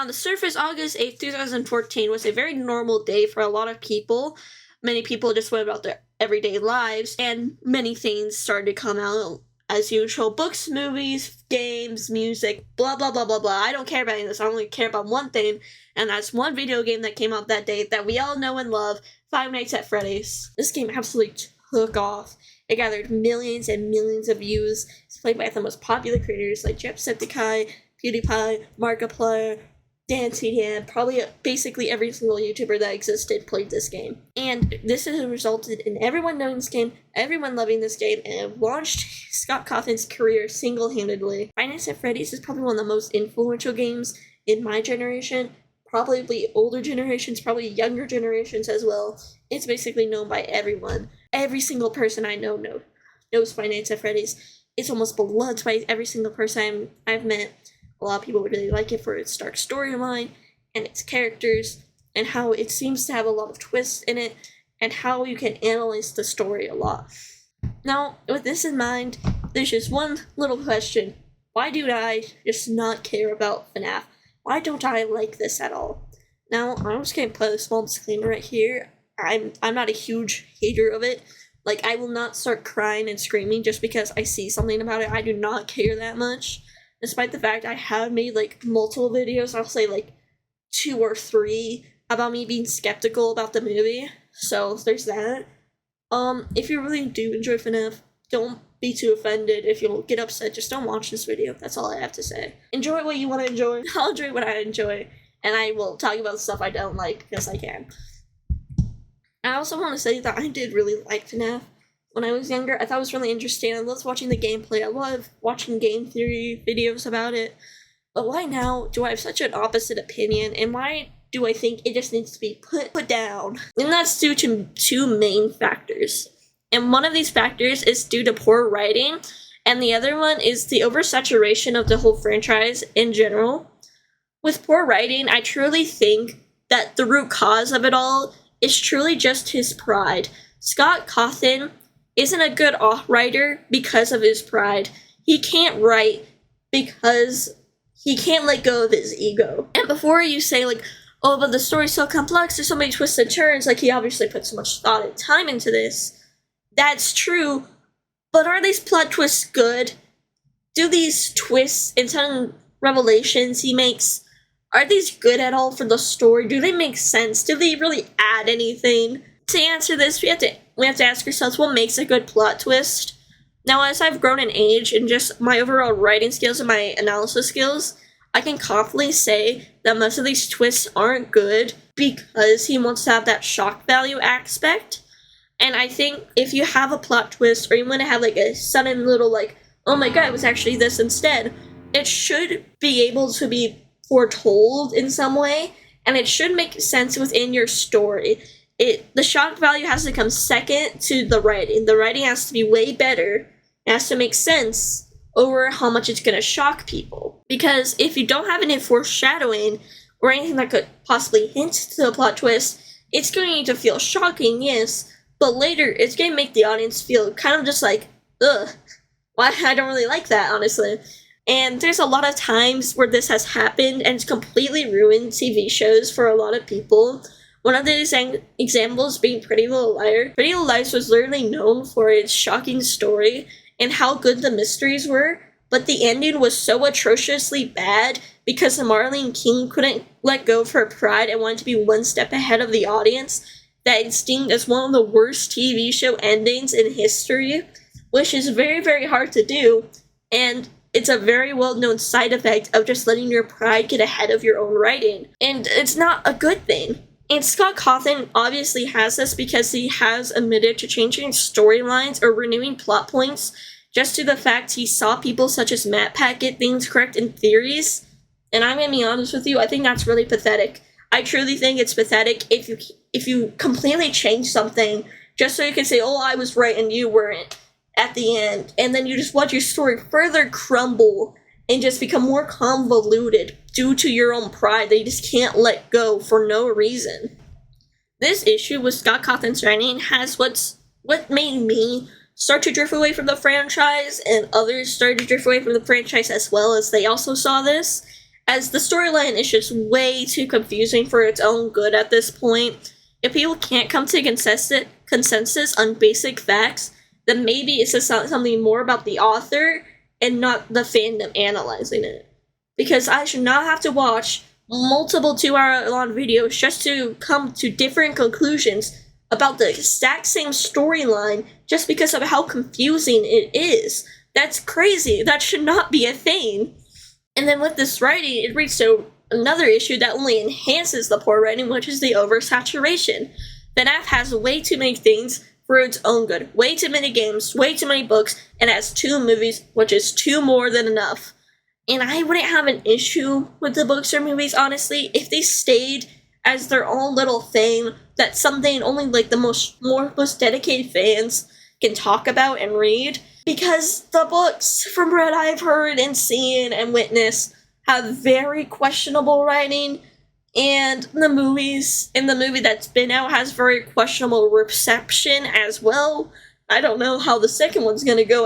the surface, August 8th, 2014 was a very normal day for a lot of people. Many people just went about their everyday lives, and many things started to come out as usual. Books, movies, games, music, blah, blah, blah, blah, blah. I don't care about any of this. I only care about one thing, and that's one video game that came out that day that we all know and love, Five Nights at Freddy's. This game absolutely took off. It gathered millions and millions of views. It's played by the most popular creators like Jacksepticeye, PewDiePie, Markiplier, Dan, probably basically every single YouTuber that existed played this game. And this has resulted in everyone knowing this game, everyone loving this game, and it launched Scott Cawthon's career single-handedly. Five Nights at Freddy's is probably one of the most influential games in my generation, probably older generations, probably younger generations as well. It's basically known by everyone. Every single person I know knows Five Nights at Freddy's. It's almost beloved by every single person I've met. A lot of people really like it for its dark storyline and its characters and how it seems to have a lot of twists in it and how you can analyze the story a lot. Now, with this in mind, there's just one little question. Why do I just not care about FNAF? Why don't I like this at all? Now, I'm just going to put a small disclaimer right here. I'm not a huge hater of it. Like, I will not start crying and screaming just because I see something about it. I do not care that much. Despite the fact I have made, like, multiple videos, I'll say, like, 2 or 3 about me being skeptical about the movie. So, there's that. If you really do enjoy FNAF, don't be too offended. If you'll get upset, just don't watch this video. That's all I have to say. Enjoy what you want to enjoy. I'll enjoy what I enjoy. And I will talk about the stuff I don't like, because I can. I also want to say that I did really like FNAF. When I was younger, I thought it was really interesting. I loved watching the gameplay. I love watching game theory videos about it. But why now do I have such an opposite opinion? And why do I think it just needs to be put down? And that's due to 2 main factors. And one of these factors is due to poor writing. And the other one is the oversaturation of the whole franchise in general. With poor writing, I truly think that the root cause of it all is truly just his pride. Scott Cawthon isn't a good writer because of his pride. He can't write because he can't let go of his ego. And before you say, like, oh, but the story's so complex, there's so many twists and turns, like, he obviously put so much thought and time into this. That's true, but are these plot twists good? Do these twists and sudden revelations he makes, are these good at all for the story? Do they make sense? Do they really add anything? To answer this, we have to ask ourselves, what makes a good plot twist? Now, as I've grown in age and just my overall writing skills and my analysis skills, I can confidently say that most of these twists aren't good because he wants to have that shock value aspect. And I think if you have a plot twist, or you want to have like a sudden little like, oh my god, it was actually this instead, it should be able to be foretold in some way, and it should make sense within your story. The shock value has to come second to the writing. The writing has to be way better. It has to make sense over how much it's going to shock people. Because if you don't have any foreshadowing or anything that could possibly hint to a plot twist, it's going to feel shocking, yes, but later it's going to make the audience feel kind of just like, ugh, why? I don't really like that, honestly. And there's a lot of times where this has happened and it's completely ruined TV shows for a lot of people. One of the examples being Pretty Little Liars. Pretty Little Liars was literally known for its shocking story and how good the mysteries were, but the ending was so atrociously bad because Marlene King couldn't let go of her pride and wanted to be one step ahead of the audience that it's deemed as one of the worst TV show endings in history, which is very, very hard to do, and it's a very well-known side effect of just letting your pride get ahead of your own writing, and it's not a good thing. And Scott Cawthon obviously has this because he has admitted to changing storylines or renewing plot points just to the fact he saw people such as MatPat get things correct in theories. And I'm going to be honest with you, I think that's really pathetic. I truly think it's pathetic if you completely change something just so you can say, oh, I was right and you weren't at the end. And then you just watch your story further crumble and just become more convoluted due to your own pride that you just can't let go for no reason. This issue with Scott Cawthon's writing has what made me start to drift away from the franchise, and others started to drift away from the franchise as well, as they also saw this. as the storyline is just way too confusing for its own good at this point. If people can't come to consensus on basic facts, then maybe it's just something more about the author and not the fandom analyzing it. Because I should not have to watch multiple 2-hour long videos just to come to different conclusions about the exact same storyline just because of how confusing it is. That's crazy. That should not be a thing. And then with this writing, it reads to another issue that only enhances the poor writing, which is the oversaturation. FNAF has way too many things for its own good. Way too many games, way too many books, and has 2 movies, which is 2 more than enough. And I wouldn't have an issue with the books or movies, honestly, if they stayed as their own little thing, that's something only like the most dedicated fans can talk about and read. Because the books, from what I've heard and seen and witnessed, have very questionable writing, and the movie that's been out has very questionable reception as well. I don't know how the second one's gonna go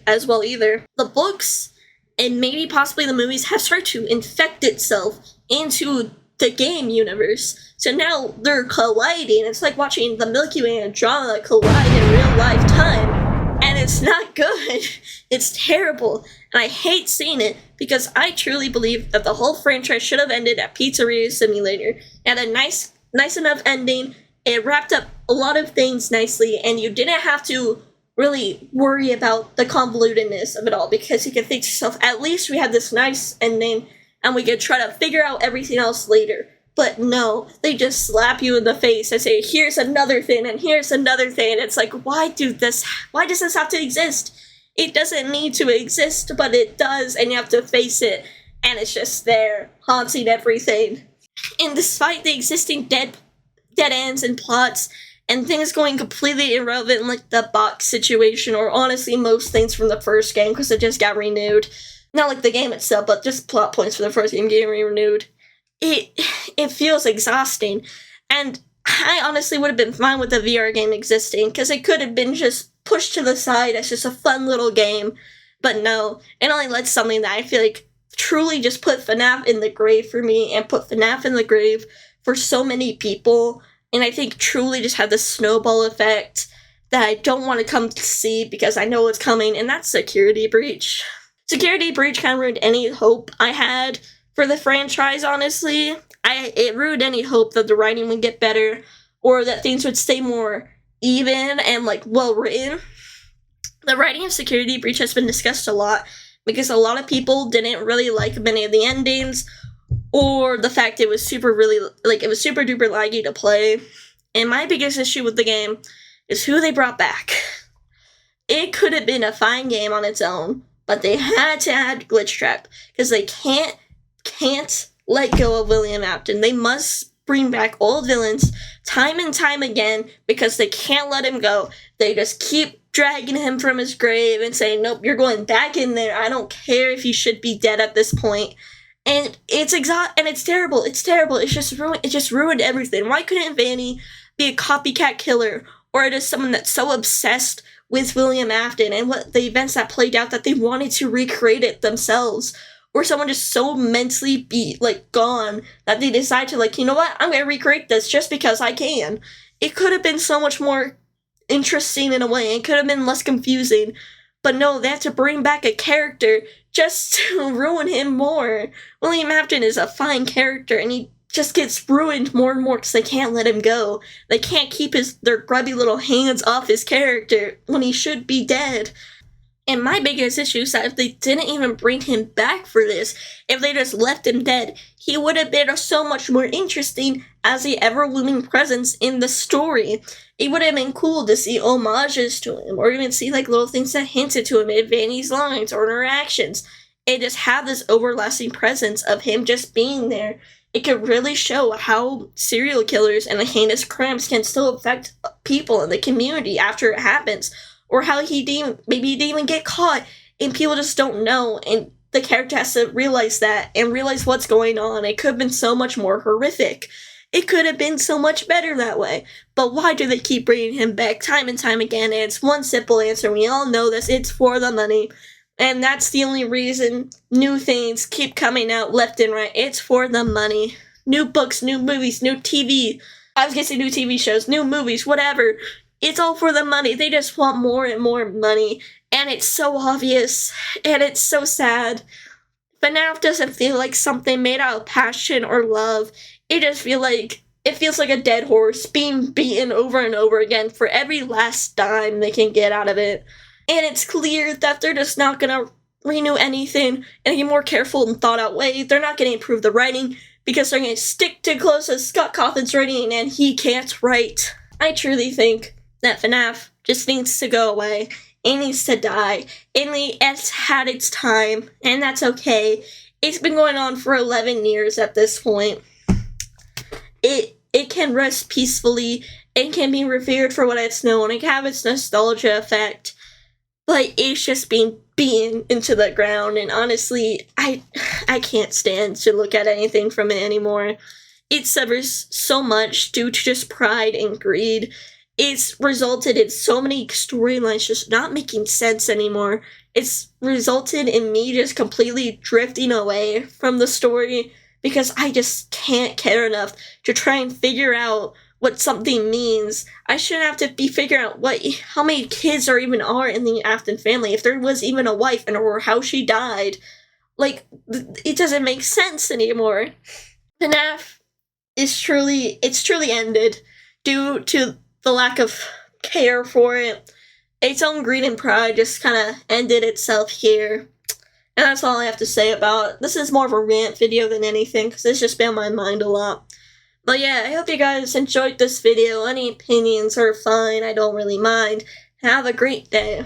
as well either. The books, and maybe possibly the movies, have started to infect itself into the game universe. So now they're colliding. It's like watching the Milky Way and Andromeda collide in real life time. And it's not good. It's terrible. And I hate seeing it because I truly believe that the whole franchise should have ended at Pizzeria Simulator. It had a nice enough ending. It wrapped up a lot of things nicely, and you didn't have to really worry about the convolutedness of it all because you could think to yourself, at least we had this nice ending and we could try to figure out everything else later. But no, they just slap you in the face and say, here's another thing, and here's another thing. It's like, why does this have to exist? It doesn't need to exist, but it does, and you have to face it. And it's just there, haunting everything. And despite the existing dead ends and plots, and things going completely irrelevant, like the box situation, or honestly most things from the first game, because it just got renewed. Not like the game itself, but just plot points for the first game getting renewed. It feels exhausting, and I honestly would have been fine with the VR game existing, because it could have been just pushed to the side as just a fun little game, but no, it only lets something that I feel like truly just put FNAF in the grave for me, and put FNAF in the grave for so many people, and I think truly just had this snowball effect that I don't want to come to see because I know it's coming, and that's Security Breach. Security Breach kind of ruined any hope I had for the franchise, honestly. It ruined any hope that the writing would get better, or that things would stay more even and, like, well-written. The writing of Security Breach has been discussed a lot, because a lot of people didn't really like many of the endings, or the fact it was super duper laggy to play. And my biggest issue with the game is who they brought back. It could have been a fine game on its own, but they had to add Glitch Trap, because they can't let go of William Afton. They must bring back old villains time and time again, because they can't let him go. They just keep dragging him from his grave and saying, nope, you're going back in there. I don't care if you should be dead at this point. And it's terrible. It's terrible. It just ruined everything. Why couldn't Vanny be a copycat killer, or just someone that's so obsessed with William Afton and what the events that played out that they wanted to recreate it themselves? Or someone just so mentally gone that they decide to, you know what, I'm going to recreate this just because I can. It could have been so much more interesting in a way. It could have been less confusing. But no, they have to bring back a character just to ruin him more. William Afton is a fine character, and he just gets ruined more and more because they can't let him go. They can't keep their grubby little hands off his character when he should be dead. And my biggest issue is that if they didn't even bring him back for this, if they just left him dead, he would have been so much more interesting as the ever-looming presence in the story. It would have been cool to see homages to him, or even see little things that hinted to him in Vanny's lines or interactions, and just have this everlasting presence of him just being there. It could really show how serial killers and the heinous crimes can still affect people in the community after it happens. Or how maybe he didn't even get caught, and people just don't know, and the character has to realize that, and realize what's going on. It could have been so much more horrific. It could have been so much better that way. But why do they keep bringing him back time and time again? And it's one simple answer. We all know this. It's for the money. And that's the only reason new things keep coming out left and right. It's for the money. New books, new movies, new TV. I was gonna say new TV shows, new movies, whatever. It's all for the money. They just want more and more money. And it's so obvious. And it's so sad. FNAF doesn't feel like something made out of passion or love. It feels like a dead horse being beaten over and over again for every last dime they can get out of it. And it's clear that they're just not gonna renew anything in a more careful and thought out way. They're not gonna improve the writing because they're gonna stick to close to Scott Cawthon's writing and he can't write. I truly think that FNAF just needs to go away. It needs to die. It's had its time, and that's okay. It's been going on for 11 years at this point. It can rest peacefully. It can be revered for what it's known. It can have its nostalgia effect. But it's just being beaten into the ground, and honestly, I can't stand to look at anything from it anymore. It suffers so much due to just pride and greed. It's resulted in so many storylines just not making sense anymore. It's resulted in me just completely drifting away from the story because I just can't care enough to try and figure out what something means. I shouldn't have to be figuring out how many kids there even are in the Afton family, if there was even a wife, or how she died. Like, it doesn't make sense anymore. FNAF it's truly ended due to the lack of care for it. Its own greed and pride just kind of ended itself here. And that's all I have to say about it. This is more of a rant video than anything, because it's just been on my mind a lot. But yeah, I hope you guys enjoyed this video. Any opinions are fine, I don't really mind. Have a great day.